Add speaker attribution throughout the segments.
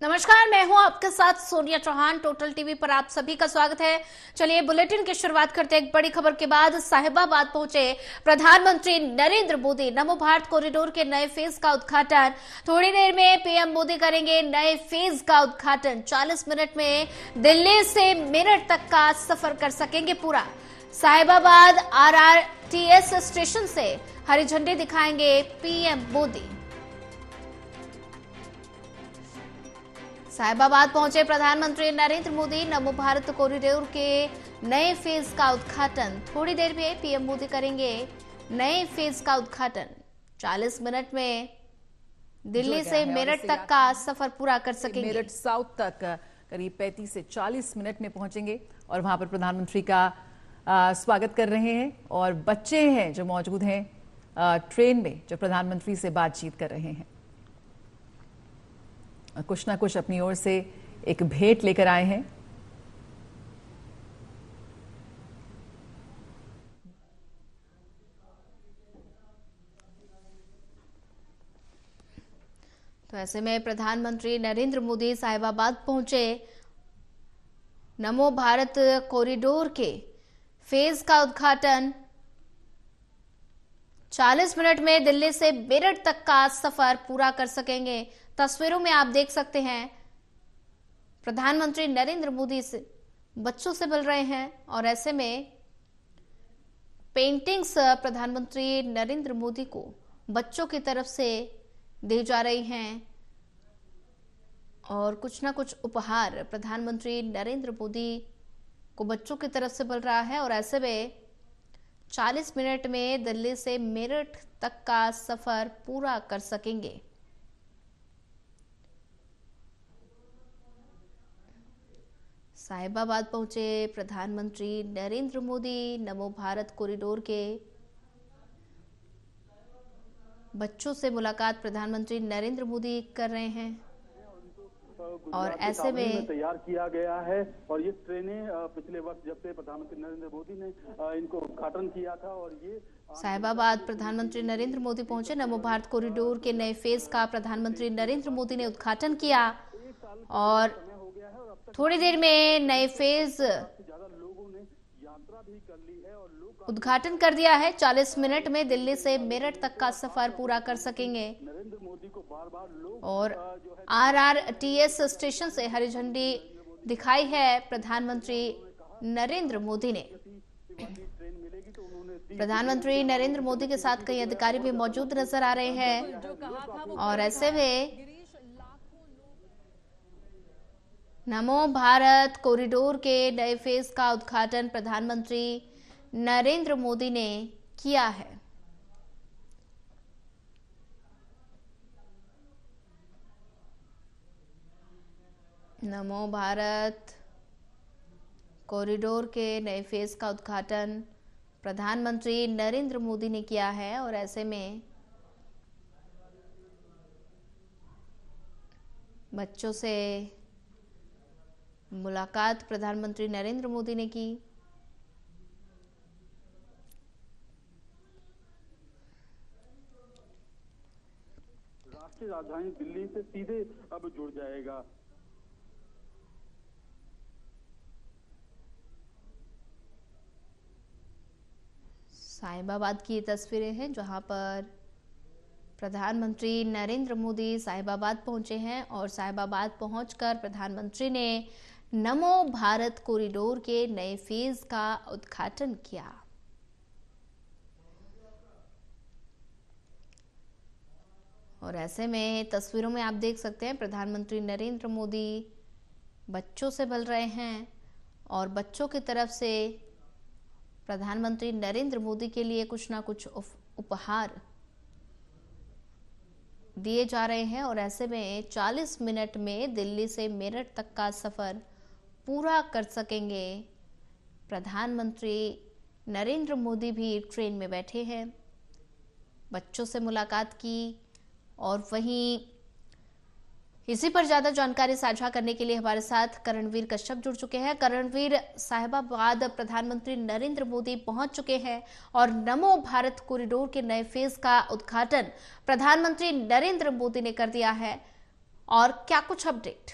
Speaker 1: नमस्कार, मैं हूं आपके साथ सोनिया चौहान। टोटल टीवी पर आप सभी का स्वागत है। चलिए बुलेटिन की शुरुआत करते हैं। एक बड़ी खबर के बाद साहिबाबाद पहुंचे प्रधानमंत्री नरेंद्र मोदी। नमो भारत कॉरिडोर के नए फेज का उद्घाटन थोड़ी देर में पीएम मोदी करेंगे। नए फेज का उद्घाटन 40 मिनट में दिल्ली से मेरठ तक का सफर कर सकेंगे पूरा। साहिबाबाद आरआरटीएस स्टेशन से हरी झंडी दिखाएंगे पीएम मोदी। साहिबाबाद पहुंचे प्रधानमंत्री नरेंद्र मोदी। नमो भारत कॉरिडोर के नए फेज का उद्घाटन थोड़ी देर में पीएम मोदी करेंगे। नए फेज का उद्घाटन 40 मिनट में दिल्ली से मेरठ तक का सफर पूरा कर सकेंगे।
Speaker 2: मेरठ साउथ तक करीब 35 से 40 मिनट में पहुंचेंगे और वहां पर प्रधानमंत्री का स्वागत कर रहे हैं। और बच्चे हैं जो मौजूद हैं ट्रेन में, जो प्रधानमंत्री से बातचीत कर रहे हैं। कुछ ना कुछ अपनी ओर से एक भेंट लेकर आए हैं।
Speaker 1: तो ऐसे में प्रधानमंत्री नरेंद्र मोदी साहिबाबाद पहुंचे। नमो भारत कॉरिडोर के फेज का उद्घाटन 40 मिनट में दिल्ली से मेरठ तक का सफर पूरा कर सकेंगे। तस्वीरों में आप देख सकते हैं प्रधानमंत्री नरेंद्र मोदी से बच्चों से मिल रहे हैं और ऐसे में पेंटिंग्स प्रधानमंत्री नरेंद्र मोदी को बच्चों की तरफ से दी जा रही हैं और कुछ ना कुछ उपहार प्रधानमंत्री नरेंद्र मोदी को बच्चों की तरफ से मिल रहा है। और ऐसे में 40 मिनट में दिल्ली से मेरठ तक का सफर पूरा कर सकेंगे। साहिबाबाद पहुंचे प्रधानमंत्री नरेंद्र मोदी। नमो भारत कॉरिडोर के बच्चों से मुलाकात प्रधानमंत्री नरेंद्र मोदी कर रहे हैं और ऐसे में
Speaker 3: तैयार किया गया है। और ये ट्रेनें पिछले वक्त जब से प्रधानमंत्री नरेंद्र मोदी ने इनको उद्घाटन किया था और ये
Speaker 1: साहिबाबाद प्रधानमंत्री नरेंद्र मोदी पहुंचे। नमो भारत कॉरिडोर के नए फेज का प्रधानमंत्री नरेंद्र मोदी ने उद्घाटन किया और थोड़ी देर में नए फेज उद्घाटन कर दिया है। 40 मिनट में दिल्ली से मेरठ तक का सफर पूरा कर सकेंगे। और आरआरटीएस स्टेशन से हरी झंडी दिखाई है प्रधानमंत्री नरेंद्र मोदी ने। प्रधानमंत्री नरेंद्र मोदी के साथ कई अधिकारी भी मौजूद नजर आ रहे हैं और ऐसे में नमो भारत कॉरिडोर के नए फेज का उद्घाटन प्रधानमंत्री नरेंद्र मोदी ने किया है। नमो भारत कॉरिडोर के नए फेज का उद्घाटन प्रधानमंत्री नरेंद्र मोदी ने किया है और ऐसे में बच्चों से मुलाकात प्रधानमंत्री नरेंद्र मोदी ने की।
Speaker 3: राष्ट्रीय राजधानी दिल्ली से सीधे अब जुड़ जाएगा।
Speaker 1: साहिबाबाद की तस्वीरें हैं जहां पर प्रधानमंत्री नरेंद्र मोदी साहिबाबाद पहुंचे हैं और साहिबाबाद पहुंचकर प्रधानमंत्री ने नमो भारत कॉरिडोर के नए फेज का उद्घाटन किया। और ऐसे में तस्वीरों में आप देख सकते हैं प्रधानमंत्री नरेंद्र मोदी बच्चों से मिल रहे हैं और बच्चों की तरफ से प्रधानमंत्री नरेंद्र मोदी के लिए कुछ ना कुछ उपहार दिए जा रहे हैं। और ऐसे में 40 मिनट में दिल्ली से मेरठ तक का सफर पूरा कर सकेंगे। प्रधानमंत्री नरेंद्र मोदी भी ट्रेन में बैठे हैं, बच्चों से मुलाकात की और वहीं इसी पर ज्यादा जानकारी साझा करने के लिए हमारे साथ करणवीर कश्यप जुड़ चुके हैं। करणवीर, साहिबाबाद प्रधानमंत्री नरेंद्र मोदी पहुंच चुके हैं और नमो भारत कॉरिडोर के नए फेज का उद्घाटन प्रधानमंत्री नरेंद्र मोदी ने कर दिया है और क्या कुछ अपडेट?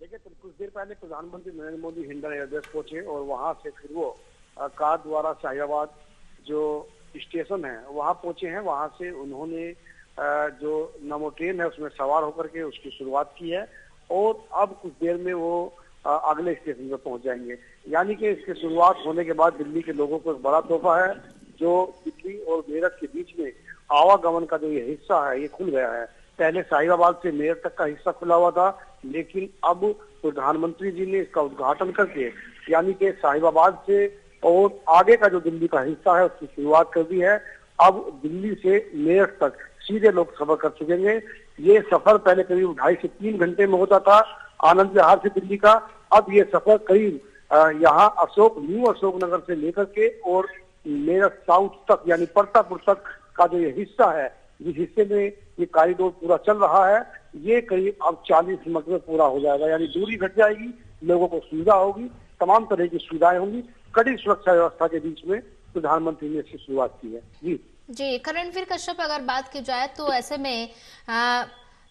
Speaker 4: देखिए, कुछ देर पहले प्रधानमंत्री नरेंद्र मोदी हिंडन एयरबेस पहुंचे और वहां से फिर वो कार द्वारा शाहीबाद जो स्टेशन है वहां पहुंचे हैं। वहां से उन्होंने जो नमो ट्रेन है उसमें सवार होकर के उसकी शुरुआत की है और अब कुछ देर में वो अगले स्टेशन पर पहुंच जाएंगे। यानी कि इसकी शुरुआत होने के बाद दिल्ली के लोगों को एक बड़ा तोहफा है। जो दिल्ली और मेरठ के बीच में आवागमन का जो ये हिस्सा है ये खुल गया है। पहले शाहीबाद से मेरठ तक का हिस्सा खुला हुआ था, लेकिन अब प्रधानमंत्री जी ने इसका उद्घाटन करके यानी कि शाहीबाद से और आगे का जो दिल्ली का हिस्सा है उसकी शुरुआत कर दी है। अब दिल्ली से मेरठ तक सीधे लोग सफर कर सकेंगे। ये सफर पहले करीब 2.5 से 3 घंटे में होता था आनंद विहार से दिल्ली का। अब ये सफर करीब यहाँ न्यू अशोक नगर से लेकर के और मेरठ साउथ तक यानी परतापुर तक का जो ये हिस्सा है, जिस हिस्से में ये कॉरिडोर पूरा चल रहा है, ये करीब अब 40 मिनट में पूरा हो जाएगा। यानी दूरी घट जाएगी, लोगों को सुविधा होगी, तमाम तरह की सुविधाएं होंगी। कड़ी सुरक्षा व्यवस्था के बीच में प्रधानमंत्री ने इसकी शुरुआत की है। जी
Speaker 1: करणवीर कश्यप, अगर बात की जाए तो ऐसे में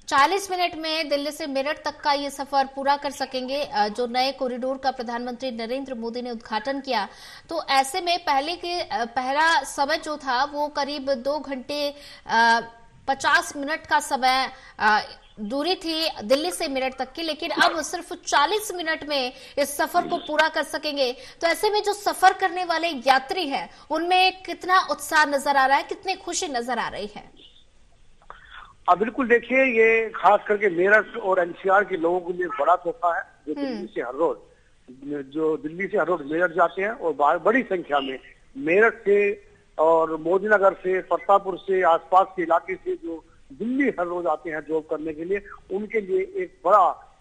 Speaker 1: 40 मिनट में दिल्ली से मेरठ तक का ये सफर पूरा कर सकेंगे जो नए कॉरिडोर का प्रधानमंत्री नरेंद्र मोदी ने उद्घाटन किया। तो ऐसे में पहला समय जो था वो करीब 2 घंटे 50 मिनट का समय दूरी थी दिल्ली से मेरठ तक की, लेकिन अब सिर्फ 40 मिनट में इस सफर को पूरा कर सकेंगे। तो ऐसे में जो सफर करने वाले यात्री हैं उनमें कितना उत्साह नजर आ रहा है, कितनी खुशी नजर आ रही है?
Speaker 4: बिल्कुल, देखिए ये खास करके मेरठ और एनसीआर के लोगों के लिए बड़ा तोहफा है। जो दिल्ली से हर रोज मेरठ जाते हैं और बड़ी संख्या में मेरठ से और मोदीनगर से, प्रतापपुर से, आसपास के इलाके से जो दिल्ली हर रोज आते हैं जॉब करने के लिए, उनके लिए एक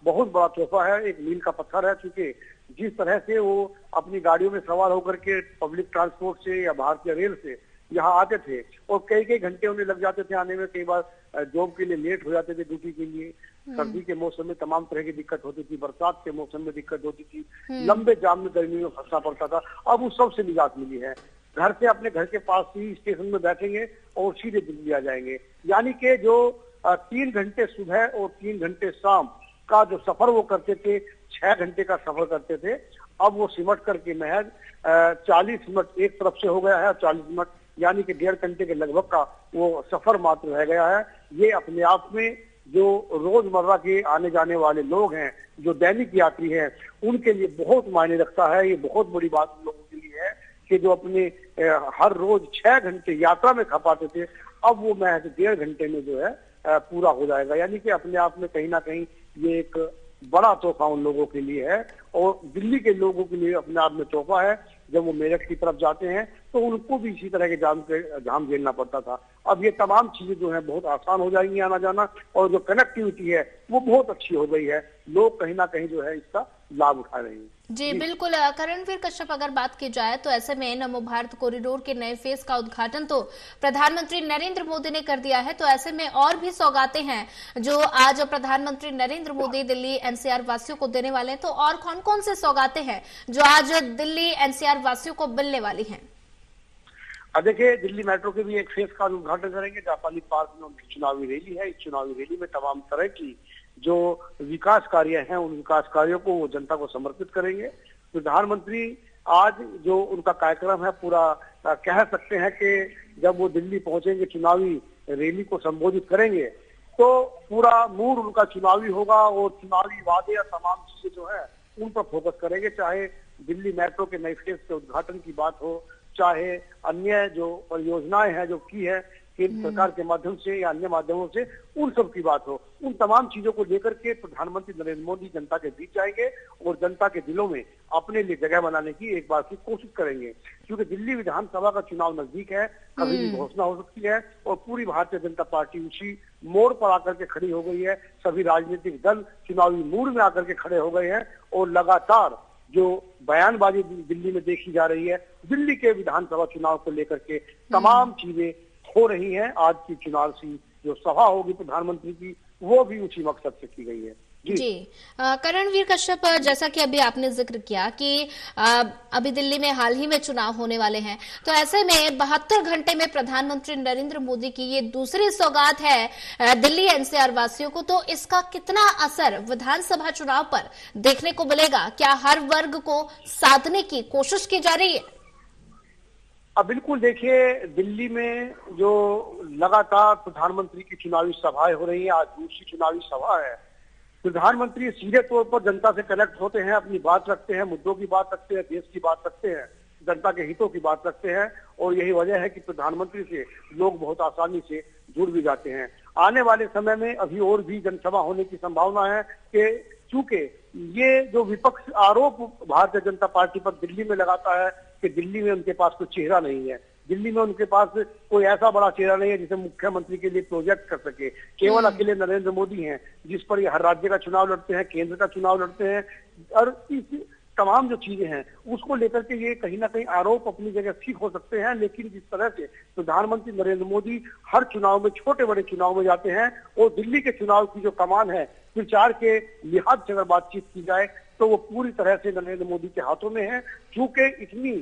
Speaker 4: बहुत बड़ा तोहफा है, एक मील का पत्थर है। क्योंकि जिस तरह से वो अपनी गाड़ियों में सवार होकर के पब्लिक ट्रांसपोर्ट से या भारतीय रेल से यहाँ आते थे और कई घंटे उन्हें लग जाते थे आने में, कई बार जॉब के लिए लेट हो जाते थे ड्यूटी के लिए। सर्दी के मौसम में तमाम तरह की दिक्कत होती थी, बरसात के मौसम में दिक्कत होती थी, लंबे जाम में गर्मी में फंसना पड़ता था। अब उस सब से निजात मिली है। घर से अपने घर के पास ही स्टेशन में बैठेंगे और सीधे दिल्ली आ जाएंगे। यानी कि जो 3 घंटे सुबह और 3 घंटे शाम का जो सफर वो करते थे, 6 घंटे का सफर करते थे, अब वो सिमट करके महज 40 मिनट एक तरफ से हो गया है। 40 मिनट यानी कि 1.5 घंटे के लगभग का वो सफर मात्र रह गया है। ये अपने आप में जो रोजमर्रा के आने जाने वाले लोग हैं, जो दैनिक यात्री हैं, उनके लिए बहुत मायने रखता है। ये बहुत बड़ी बात उन लोगों के लिए है कि जो अपने हर रोज 6 घंटे यात्रा में खपाते थे, अब वो महज 1.5 घंटे में जो है पूरा हो जाएगा। यानी कि अपने आप में कहीं ना कहीं ये एक बड़ा तोहफा उन लोगों के लिए है और दिल्ली के लोगों के लिए अपने आप में तोहफा है। जब वो मेरठ की तरफ जाते हैं तो उनको भी इसी तरह के जाम झेलना पड़ता था। अब ये तमाम चीजें जो है बहुत आसान हो जाएंगी आना जाना, और जो कनेक्टिविटी है वो बहुत अच्छी हो गई है। लोग कहीं ना कहीं जो है इसका लाभ उठा रहे हैं।
Speaker 1: जी बिल्कुल करणवीर कश्यप, अगर बात की जाए तो ऐसे में नमो भारत कॉरिडोर के नए फेज का उद्घाटन तो प्रधानमंत्री नरेंद्र मोदी ने कर दिया है। तो ऐसे में और भी सौगातें हैं जो आज प्रधानमंत्री नरेंद्र मोदी दिल्ली एनसीआर वासियों को देने वाले हैं। तो और कौन कौन से सौगातें हैं जो आज दिल्ली एनसीआर वासियों को मिलने वाली हैं?
Speaker 4: देखिए, दिल्ली मेट्रो के भी एक फेज का उद्घाटन करेंगे। जापानी पार्क में उनकी चुनावी रैली है। इस चुनावी रैली में तमाम तरह की जो विकास कार्य हैं उन विकास कार्यों को वो जनता को समर्पित करेंगे। प्रधानमंत्री आज जो उनका कार्यक्रम है पूरा कह सकते हैं कि जब वो दिल्ली पहुंचेंगे, चुनावी रैली को संबोधित करेंगे, तो पूरा मूड उनका चुनावी होगा और चुनावी वादे या तमाम चीजें जो है उन पर फोकस करेंगे। चाहे दिल्ली मेट्रो के नए फेज के उद्घाटन की बात हो, चाहे अन्य जो परियोजनाएं हैं जो की है केंद्र सरकार के माध्यम से या अन्य माध्यमों से, उन सब की बात हो, उन तमाम चीजों को लेकर के प्रधानमंत्री नरेंद्र मोदी जनता के बीच जाएंगे और जनता के दिलों में अपने लिए जगह बनाने की एक बार की कोशिश करेंगे। क्योंकि दिल्ली विधानसभा का चुनाव नजदीक है, कभी भी घोषणा हो सकती है और पूरी भारतीय जनता पार्टी उसी मोड़ पर आकर के खड़ी हो गई है। सभी राजनीतिक दल चुनावी मूड में आकर के खड़े हो गए हैं और लगातार जो बयानबाजी दिल्ली में देखी जा रही है, दिल्ली के विधानसभा चुनाव को लेकर के तमाम चीजें हो रही हैं। आज की चुनाव सी जो सभा होगी प्रधानमंत्री की, वो भी उसी मकसद से की गई है।
Speaker 1: जी करणवीर कश्यप, जैसा कि अभी आपने जिक्र किया कि अभी दिल्ली में हाल ही में चुनाव होने वाले हैं, तो ऐसे में 72 घंटे में प्रधानमंत्री नरेंद्र मोदी की ये दूसरी सौगात है दिल्ली एनसीआर वासियों को, तो इसका कितना असर विधानसभा चुनाव पर देखने को मिलेगा? क्या हर वर्ग को साधने की कोशिश की जा रही है?
Speaker 4: अब बिल्कुल देखिए, दिल्ली में जो लगातार प्रधानमंत्री की चुनावी सभाएं हो रही है, आज दूसरी चुनावी सभा है। प्रधानमंत्री सीधे तौर पर जनता से कनेक्ट होते हैं, अपनी बात रखते हैं, मुद्दों की बात रखते हैं, देश की बात रखते हैं, जनता के हितों की बात रखते हैं, और यही वजह है कि प्रधानमंत्री से लोग बहुत आसानी से जुड़ भी जाते हैं। आने वाले समय में अभी और भी जनसभा होने की संभावना है कि चूंकि ये जो विपक्ष आरोप भारतीय जनता पार्टी पर दिल्ली में लगाता है कि दिल्ली में उनके पास कोई चेहरा नहीं है, दिल्ली में उनके पास कोई ऐसा बड़ा चेहरा नहीं है जिसे मुख्यमंत्री के लिए प्रोजेक्ट कर सके, केवल अकेले नरेंद्र मोदी हैं जिस पर ये हर राज्य का चुनाव लड़ते हैं, केंद्र का चुनाव लड़ते हैं, और इस तमाम जो चीजें हैं उसको लेकर के ये कहीं ना कहीं आरोप अपनी जगह ठीक हो सकते हैं। लेकिन जिस तरह से प्रधानमंत्री नरेंद्र मोदी हर चुनाव में, छोटे बड़े चुनाव में जाते हैं, और दिल्ली के चुनाव की जो कमान है प्रचार के लिहाज से अगर बातचीत की जाए तो वो पूरी तरह से नरेंद्र मोदी के हाथों में है। क्योंकि इतनी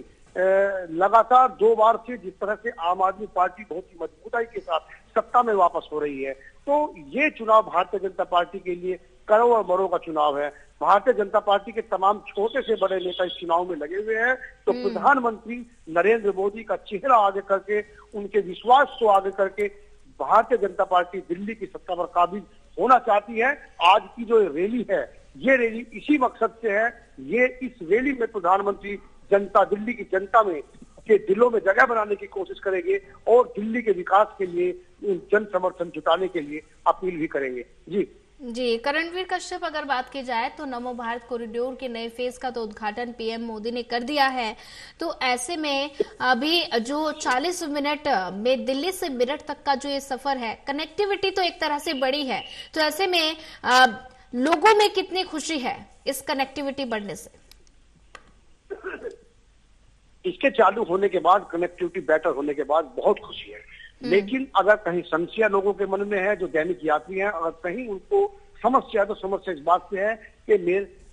Speaker 4: लगातार 2 बार से जिस तरह से आम आदमी पार्टी बहुत ही मजबूताई के साथ सत्ता में वापस हो रही है, तो ये चुनाव भारतीय जनता पार्टी के लिए करों और बड़ों का चुनाव है। भारतीय जनता पार्टी के तमाम छोटे से बड़े नेता इस चुनाव में लगे हुए हैं, तो प्रधानमंत्री नरेंद्र मोदी का चेहरा आगे करके, उनके विश्वास को आगे करके भारतीय जनता पार्टी दिल्ली की सत्ता पर काबिज होना चाहती है। आज की जो रैली है, ये रैली इसी मकसद से है। ये इस रैली में प्रधानमंत्री जनता, दिल्ली की जनता में के दिलों में जगह बनाने की कोशिश करेंगे और दिल्ली के विकास के लिए जन समर्थन जुटाने के लिए अपील भी करेंगे। जी
Speaker 1: करणवीर कश्यप, अगर बात की जाए तो नमो भारत कॉरिडोर के नए फेज का तो उद्घाटन पीएम मोदी ने कर दिया है, तो ऐसे में अभी जो 40 मिनट में दिल्ली से मेरठ तक का जो ये सफर है, कनेक्टिविटी तो एक तरह से बड़ी है, तो ऐसे में लोगों में कितनी खुशी है इस कनेक्टिविटी बढ़ने से?
Speaker 4: इसके चालू होने के बाद, कनेक्टिविटी बेटर होने के बाद बहुत खुशी है। लेकिन अगर कहीं समस्या लोगों के मन में है, जो दैनिक यात्री हैं, अगर कहीं उनको समस्या, तो समस्या इस बात से है कि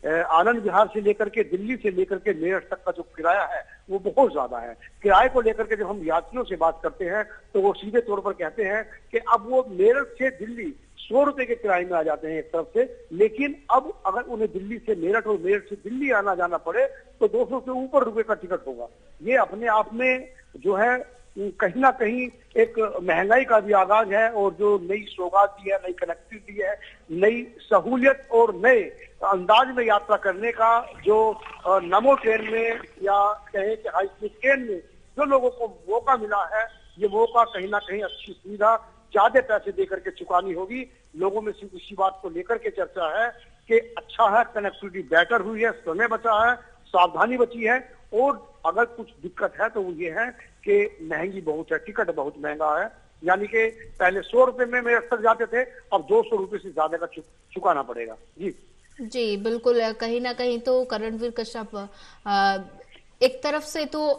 Speaker 4: आनंद विहार से लेकर के, दिल्ली से लेकर के मेरठ तक का जो किराया है वो बहुत ज्यादा है। किराए को लेकर के जब हम यात्रियों से बात करते हैं तो वो सीधे तौर पर कहते हैं कि अब वो मेरठ से दिल्ली 100 रुपए के किराए में आ जाते हैं एक तरफ से, लेकिन अब अगर उन्हें दिल्ली से मेरठ और मेरठ से दिल्ली आना जाना पड़े तो 200 से ऊपर रुपए का टिकट होगा। ये अपने आप में जो है कहीं ना कहीं एक महंगाई का भी आगाज है, और जो नई सौगात दी है, नई कनेक्टिविटी है, नई सहूलियत और नए अंदाज में यात्रा करने का जो नमो ट्रेन में या कहें कि हाई स्पीड ट्रेन में जो लोगों को मौका मिला है, ये मौका कहीं ना कहीं अच्छी सुविधा ज्यादा पैसे देकर के चुकानी होगी। लोगों में सिर्फ इसी बात को लेकर के चर्चा है कि अच्छा है, कनेक्टिविटी बेटर हुई है, समय बचा है, सावधानी बची है, और अगर कुछ दिक्कत है तो वो ये है कि महंगी बहुत है, टिकट बहुत महंगा है। यानी कि पहले 100 रुपए में मेरठ तक जाते थे, अब 200 रुपए से ज्यादा का चुकाना पड़ेगा। जी
Speaker 1: बिल्कुल, कहीं ना कहीं तो करणवीर कश्यप, एक तरफ से तो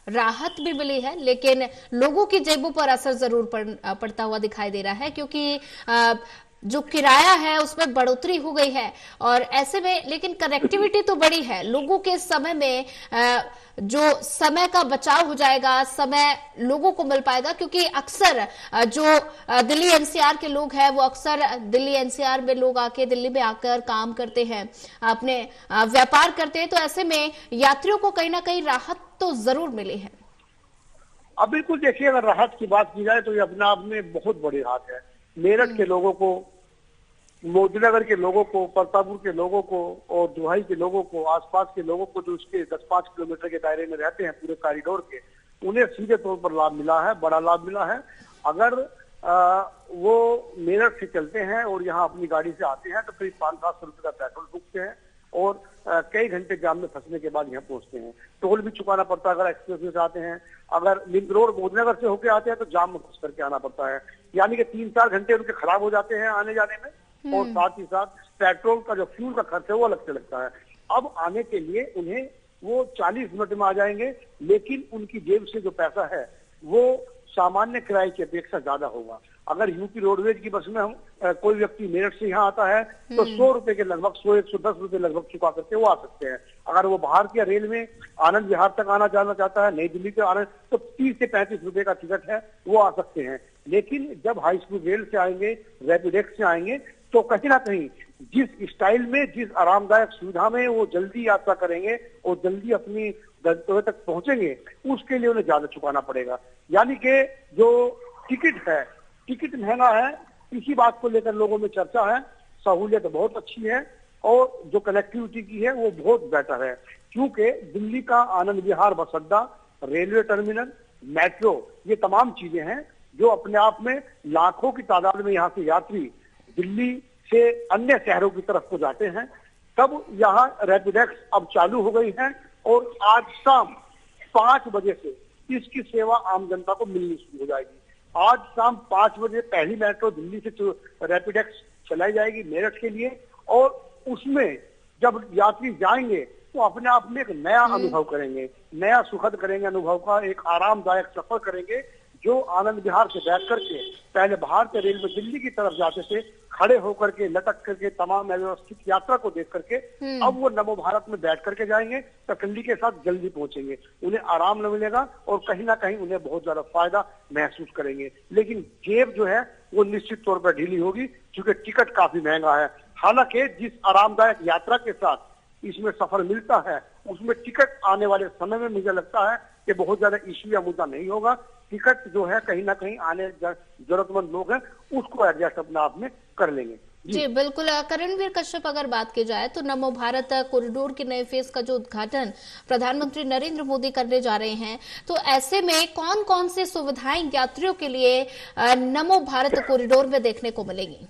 Speaker 1: राहत भी मिली है, लेकिन लोगों की जेबों पर असर जरूर पड़ता हुआ दिखाई दे रहा है, क्योंकि जो किराया है उसमें बढ़ोतरी हो गई है, और ऐसे में लेकिन कनेक्टिविटी तो बड़ी है। लोगों के समय में जो समय का बचाव हो जाएगा, समय लोगों को मिल पाएगा, क्योंकि अक्सर जो दिल्ली एनसीआर के लोग हैं वो अक्सर दिल्ली एनसीआर में लोग आके दिल्ली में आकर काम करते हैं, अपने व्यापार करते हैं, तो ऐसे में यात्रियों को कहीं ना कहीं राहत तो जरूर मिली है।
Speaker 4: अब बिल्कुल देखिए, अगर राहत की बात की जाए तो ये अपने आप में बहुत बड़ी राहत है। मेरठ के लोगों को, मोदीनगर के लोगों को, परतापुर के लोगों को और दुहाई के लोगों को, आसपास के लोगों को जो उसके 10-5 किलोमीटर के दायरे में रहते हैं पूरे कॉरिडोर के, उन्हें सीधे तौर पर लाभ मिला है, बड़ा लाभ मिला है। अगर वो मेरठ से चलते हैं और यहाँ अपनी गाड़ी से आते हैं तो करीब 500-700 रुपए का पेट्रोल फूकते हैं, और कई घंटे जाम में फंसने के बाद यहाँ पहुंचते हैं। टोल भी चुकाना पड़ता है अगर एक्सप्रेस में से आते हैं। अगर लिंक रोड मोदीनगर से होकर आते हैं तो जाम में फंस करके आना पड़ता है, यानी कि 3-4 घंटे उनके खराब हो जाते हैं आने जाने में, और साथ ही साथ पेट्रोल का जो फ्यूल का खर्च है वो अलग से लगता है। अब आने के लिए उन्हें वो 40 मिनट में आ जाएंगे, लेकिन उनकी जेब से जो पैसा है वो सामान्य किराए की अपेक्षा ज्यादा होगा। अगर यूपी रोडवेज की बस में हम कोई व्यक्ति मेरठ से यहाँ आता है तो 100 रुपए के लगभग 100-110 रुपए लगभग चुका करके वो आ सकते हैं। अगर वो भारतीय रेल में आनंद विहार तक आना जाना चाहता है, नई दिल्ली से आना, तो 30 से 35 रुपए का टिकट है, वो आ सकते हैं। लेकिन जब हाई स्पीड रेल से आएंगे, रैपिडेक्स से आएंगे, तो कहीं ना कहीं जिस स्टाइल में, जिस आरामदायक सुविधा में वो जल्दी यात्रा करेंगे और जल्दी अपनी गंतव्य तक पहुंचेंगे, उसके लिए उन्हें ज्यादा चुकाना पड़ेगा। यानी कि जो टिकट है, टिकट महंगा है, इसी बात को लेकर लोगों में चर्चा है। सहूलियत बहुत अच्छी है और जो कनेक्टिविटी की है वो बहुत बेटर है, क्योंकि दिल्ली का आनंद विहार बस अड्डा, रेलवे टर्मिनल, मेट्रो, ये तमाम चीजें हैं जो अपने आप में लाखों की तादाद में यहाँ से यात्री दिल्ली से अन्य शहरों की तरफ को जाते हैं। तब यहाँ रैपिडेक्स अब चालू हो गई है और आज शाम 5 बजे से इसकी सेवा आम जनता को मिलनी शुरू हो जाएगी। आज शाम 5 बजे पहली मेट्रो दिल्ली से रैपिडेक्स चलाई जाएगी मेरठ के लिए, और उसमें जब यात्री जाएंगे तो अपने आप में एक नया अनुभव करेंगे, नया सुखद करेंगे अनुभव का, एक आरामदायक सफर करेंगे। जो आनंद विहार से बैठ करके पहले भारतीय रेल में दिल्ली की तरफ जाते थे, खड़े होकर के, लटक करके, तमाम व्यवस्थित यात्रा को देख करके, अब वो नमो भारत में बैठ करके जाएंगे, तसल्ली के साथ जल्दी पहुंचेंगे। उन्हें आराम न मिलेगा और कहीं ना कहीं उन्हें बहुत ज्यादा फायदा महसूस करेंगे। लेकिन जेब जो है वो निश्चित तौर पर ढीली होगी, क्योंकि टिकट काफी महंगा है। हालांकि जिस आरामदायक यात्रा के साथ इसमें सफर मिलता है, उसमें टिकट आने वाले समय में मुझे लगता है कि बहुत ज्यादा इश्यू या मुद्दा नहीं होगा। टिकट जो है कहीं ना कहीं आने जरूरतमंद लोग हैं उसको एडजस्ट अपने आप में कर लेंगे।
Speaker 1: जी बिल्कुल। करणवीर कश्यप, अगर बात की जाए तो नमो भारत कॉरिडोर के नए फेज का जो उद्घाटन प्रधानमंत्री नरेंद्र मोदी करने जा रहे हैं, तो ऐसे में कौन कौन सी सुविधाएं यात्रियों के लिए नमो भारत कॉरिडोर में देखने को मिलेंगी?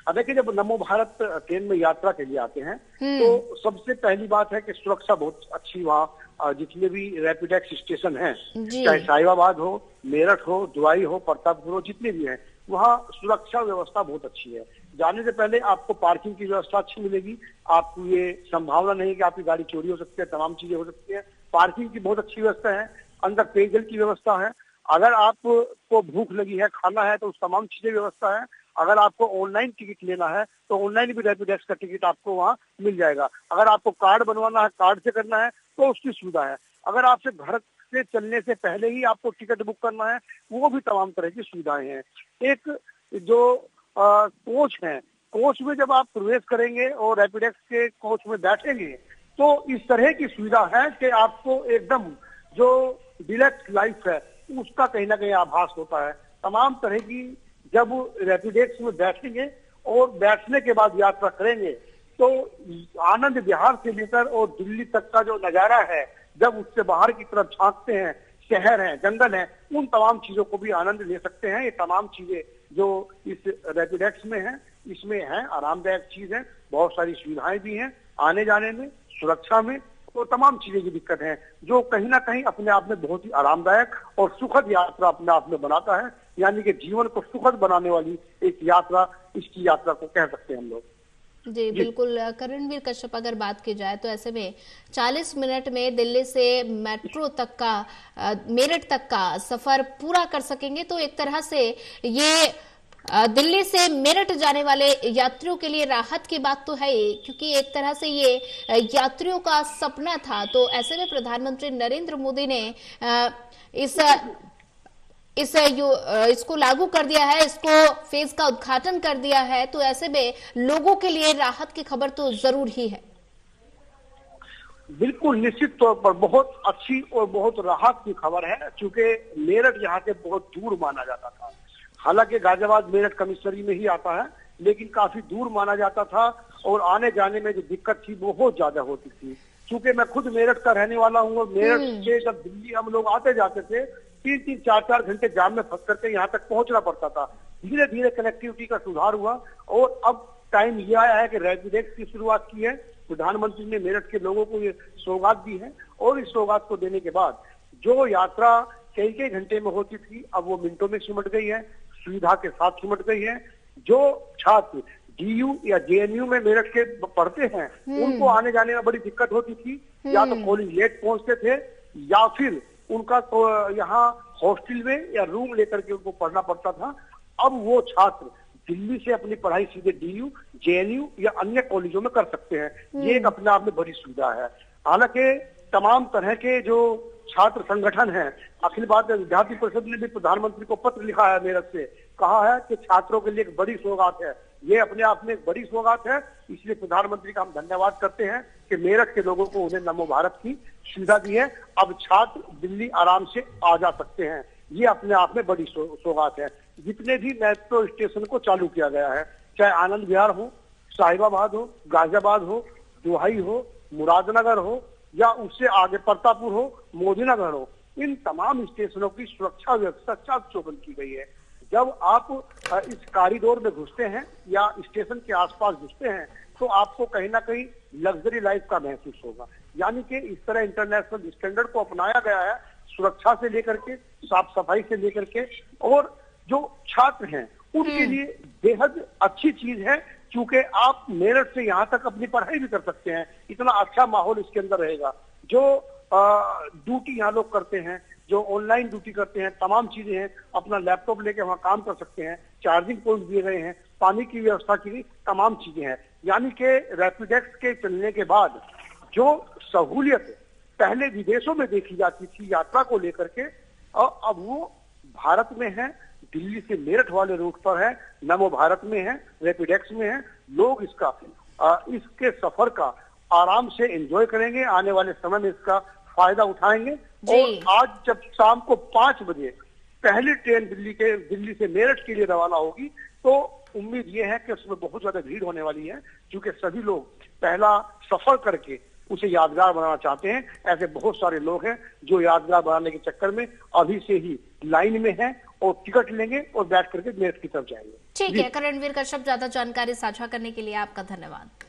Speaker 4: देखिए, जब नमो भारत ट्रेन में यात्रा के लिए आते हैं तो सबसे पहली बात है कि सुरक्षा बहुत अच्छी, वहाँ जितने भी रैपिडेक्स स्टेशन हैं, चाहे साहिबाबाद हो, मेरठ हो, दुआई हो, प्रतापपुर हो, जितने भी हैं, वहाँ सुरक्षा व्यवस्था बहुत अच्छी है। जाने से पहले आपको पार्किंग की व्यवस्था अच्छी मिलेगी, आपको ये संभावना नहीं है कि आपकी गाड़ी चोरी हो सकती है, तमाम चीजें हो सकती है। पार्किंग की बहुत अच्छी व्यवस्था है, अंदर पेयजल की व्यवस्था है, अगर आपको भूख लगी है, खाना है, तो उस तमाम चीजें व्यवस्था है। अगर आपको ऑनलाइन टिकट लेना है तो ऑनलाइन भी रैपिडेक्स का टिकट आपको वहाँ मिल जाएगा। अगर आपको कार्ड बनवाना है, कार्ड से करना है, तो उसकी सुविधा है। अगर आपसे घर से चलने से पहले ही आपको टिकट बुक करना है, वो भी तमाम तरह की सुविधाएं हैं। एक जो कोच है, कोच में जब आप प्रवेश करेंगे और रैपिडेक्स के कोच में बैठेंगे तो इस तरह की सुविधा है कि आपको एकदम जो डिलक्स लाइफ है उसका कहीं ना कहीं आभास होता है। तमाम तरह की जब रैपिडेक्स में बैठेंगे और बैठने के बाद यात्रा करेंगे तो आनंद विहार से लेकर और दिल्ली तक का जो नजारा है, जब उससे बाहर की तरफ झांकते हैं, शहर है, जंगल है, उन तमाम चीजों को भी आनंद ले सकते हैं। ये तमाम चीजें जो इस रैपिडेक्स में है, इसमें है, आरामदायक चीज है, बहुत सारी सुविधाएं भी हैं, आने जाने में, सुरक्षा में, तो तमाम चीजें की दिक्कत है, जो कहीं ना कहीं अपने आप में बहुत ही आरामदायक और सुखद यात्रा अपने आप में बनाता है। यानी कि जीवन को सुखद बनाने वाली एक यात्रा, इसकी यात्रा को कह सकते हैं हम लोग।
Speaker 1: जी बिल्कुल। करणवीर कश्यप, अगर बात की जाए तो ऐसे में 40 मिनट में दिल्ली से मेट्रो तक का, मेरठ तक का सफर पूरा कर सकेंगे, तो एक तरह से ये दिल्ली से मेरठ जाने वाले यात्रियों के लिए राहत की बात तो है ही, क्योंकि एक तरह से ये यात्रियों का सपना था। तो ऐसे में प्रधानमंत्री नरेंद्र मोदी ने इसको लागू कर दिया है, इसको फेज का उद्घाटन कर दिया है, तो ऐसे में लोगों के लिए राहत की खबर तो जरूर ही है।
Speaker 4: बिल्कुल, निश्चित तौर पर बहुत अच्छी और बहुत राहत की खबर है, क्योंकि मेरठ यहाँ से बहुत दूर माना जाता था। हालांकि गाजियाबाद मेरठ कमिश्नरी में ही आता है, लेकिन काफी दूर माना जाता था और आने जाने में जो दिक्कत थी वो बहुत ज्यादा होती थी। क्योंकि मैं खुद मेरठ का रहने वाला हूँ, मेरठ से जब दिल्ली हम लोग आते जाते थे 3-3, 4-4 घंटे जाम में फंस करके यहाँ तक पहुंचना पड़ता था। धीरे धीरे कनेक्टिविटी का सुधार हुआ और अब टाइम ये आया है कि रैपिडेक्स की शुरुआत की है। प्रधानमंत्री ने मेरठ के लोगों को ये सौगात दी है और इस सौगात को देने के बाद जो यात्रा कई घंटे में होती थी, अब वो मिनटों में सिमट गई है, सुविधा के साथ सिमट गई है। जो छात्र डीयू या जेएनयू में मेरठ के पढ़ते हैं, उनको आने जाने में बड़ी दिक्कत होती थी, या तो कॉलेज लेट पहुंचते थे या फिर उनका तो यहाँ हॉस्टल में या रूम लेकर के उनको पढ़ना पड़ता था। अब वो छात्र दिल्ली से अपनी पढ़ाई सीधे DU, JNU या अन्य कॉलेजों में कर सकते हैं। ये एक अपने आप में बड़ी सुविधा है। हालांकि तमाम तरह के जो छात्र संगठन हैं, अखिल भारतीय विद्यार्थी परिषद ने भी प्रधानमंत्री को पत्र लिखा है मेरठ से, कहा है कि छात्रों के लिए एक बड़ी सौगात है। ये अपने आप में एक बड़ी सौगात है, इसलिए प्रधानमंत्री का हम धन्यवाद करते हैं कि मेरठ के लोगों को उन्हें नमो भारत की सुविधा दी है। अब छात्र दिल्ली आराम से आ जा सकते हैं, ये अपने आप में बड़ी सौगात है। जितने भी मेट्रो स्टेशन को चालू किया गया है, चाहे आनंद विहार हो, साहिबाबाद हो, गाजियाबाद हो, दुहाई हो, मुरादनगर हो या उससे आगे प्रतापपुर हो, मोदीनगर हो, इन तमाम स्टेशनों की सुरक्षा व्यवस्था चाक चौबंद की गई है। जब आप इस कॉरिडोर में घुसते हैं या स्टेशन के आसपास घुसते हैं तो आपको कहीं ना कहीं लग्जरी लाइफ का महसूस होगा। यानी कि इस तरह इंटरनेशनल स्टैंडर्ड को अपनाया गया है, सुरक्षा से लेकर के, साफ सफाई से लेकर के, और जो छात्र हैं उनके लिए बेहद अच्छी चीज है, क्योंकि आप मेरठ से यहाँ तक अपनी पढ़ाई भी कर सकते हैं। इतना अच्छा माहौल इसके अंदर रहेगा। जो ड्यूटी यहाँ लोग करते हैं, जो ऑनलाइन ड्यूटी करते हैं, तमाम चीजें हैं, अपना लैपटॉप लेके वहाँ काम कर सकते हैं, चार्जिंग पॉइंट दिए गए हैं, पानी की व्यवस्था की गई, तमाम चीजें हैं। यानी कि रैपिडेक्स के चलने के बाद जो सहूलियत पहले विदेशों में देखी जाती थी यात्रा को लेकर के, और अब वो भारत में है, दिल्ली से मेरठ वाले रूट पर है, नमो भारत में है, रैपिडेक्स में है। लोग इसके सफर का आराम से एंजॉय करेंगे, आने वाले समय में इसका फायदा उठाएंगे। और आज जब शाम को 5 बजे पहली ट्रेन दिल्ली से मेरठ के लिए रवाना होगी, तो उम्मीद ये है कि उसमें बहुत ज्यादा भीड़ होने वाली है, क्योंकि सभी लोग पहला सफर करके उसे यादगार बनाना चाहते हैं। ऐसे बहुत सारे लोग हैं जो यादगार बनाने के चक्कर में अभी से ही लाइन में हैं और टिकट लेंगे और बैठ करके मेरठ की तरफ जाएंगे।
Speaker 1: ठीक है, करणवीर कश्यप, ज्यादा जानकारी साझा करने के लिए आपका धन्यवाद।